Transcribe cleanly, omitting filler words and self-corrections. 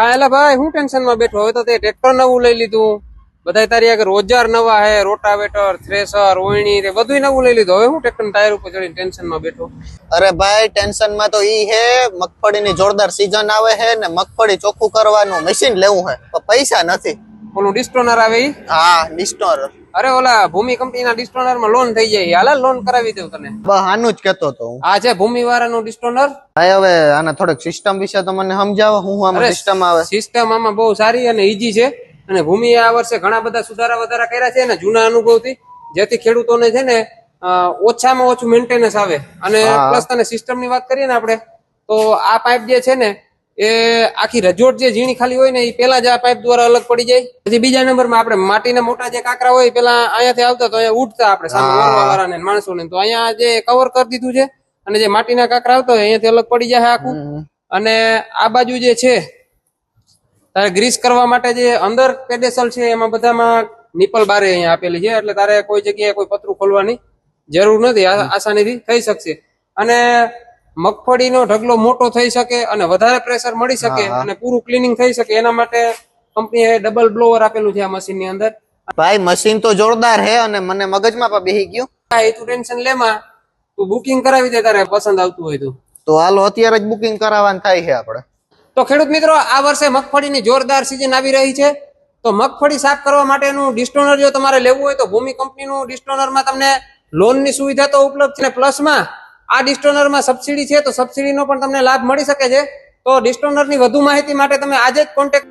કાયલા ભાઈ હું ટેન્શન માં બેઠો હવે તો તે ટ્રેક્ટર નવું લઈ લીધું બધા તારી આગળ રોજગાર નવા હે રોટાવેટર થ્રેસર ઓયણી તે બધું નવું લઈ લીધું હવે હું ટ્રેક્ટર ટાયર ઉપર ચડીને ટેન્શન માં બેઠો અરે ભાઈ ટેન્શન માં તો ઈ હે મગફળીની જોરદાર સીઝન આવે હે ને મગફળી ચોખ્ખું કરવાનું મશીન લેવું હે પણ પૈસા નથી ઓલું ડિસ્ટોનર આવે ઈ હા ડિસ્ટોનર અરે ઓલા ભૂમિ કંપનીના ડિસ્ટોનર માં લોન થઈ જાય હાલ લોન કરાવી દઉં તને બસ આનું જ કેતો તો હું આ છે ભૂમિ વાળાનું ડિસ્ટોનર ભાઈ હવે આના થોડક સિસ્ટમ વિશે તો મને સમજાવો હું આમાં સિસ્ટમ આવે સિસ્ટમ આમાં બહુ સારી અને ઈઝી છે અને ભૂમિ આ વર્ષે ઘણા બધા સુધારા વધારા કર્યા છે ને જૂના અનુભવથી જેથી ખેડૂતોને છે ને ઓછામાં ઓછું મેન્ટેનન્સ આવે અને પ્લસ તને સિસ્ટમ ની વાત કરીએ ને આપણે તો આ પાઇપ જે છે ને એ આખી રજોટ જે ઝીણી ખાલી હોય ને એ પેલા જ આ પાઇપ દ્વારા અલગ પડી જાય પછી બીજા નંબરમાં આપણે માટીના મોટા જે કાંકરા હોય પેલા અહીંયાથી આવતા તો અહીંયા ઉઠતા આપણે સામે વાળાને માણસોને તો અહીંયા જે કવર કરી દીધું છે અને જે માટીના કાંકરા આવતા હોય અહીંયાથી અલગ પડી જાય આખું અને આ બાજુ જે છે તારે ગ્રીસ કરવા માટે જે અંદર પેડેસલ છે એમાં બધામાં નિપલ બારે અહીંયા આપેલી છે એટલે તારે કોઈ જગ્યાએ કોઈ પતરું ખોલવાની જરૂર નથી આસાનીથી થઈ શકશે અને મગફળીનો ઢગલો મોટો થઈ શકે અને વધારે પ્રેશર મળી શકે અને પૂરું ક્લીનિંગ થઈ શકે એના માટે કંપનીએ ડબલ બ્લોવર આપેલું છે આ મશીનની અંદર ભાઈ મશીન તો જોરદાર હે અને મને મગજમાં પણ બેહી ગયું એ તું ટેન્શન લેમાં તું બુકિંગ કરાવી દે તારે પસંદ આવતું હોય તો હાલો અત્યારે જ બુકિંગ કરાવવાનું થાય છે આપણે તો ખેડૂત મિત્રો આ વર્ષે મગફળીની જોરદાર સિઝન આવી રહી છે તો મગફળી સાફ કરવા માટેનું ડિસ્ટોનર જો તમારે લેવું હોય તો ભૂમિ કંપનીનું ડિસ્ટોનરમાં તમને લોનની સુવિધા તો ઉપલબ્ધ છે પ્લસમાં આ ડિસ્ટોનરમાં સબસિડી છે તો સબસિડીનો પણ તમને લાભ મળી શકે છે તો ડિસ્ટોનરની વધુ માહિતી માટે તમે આજે જ કોન્ટેક્ટ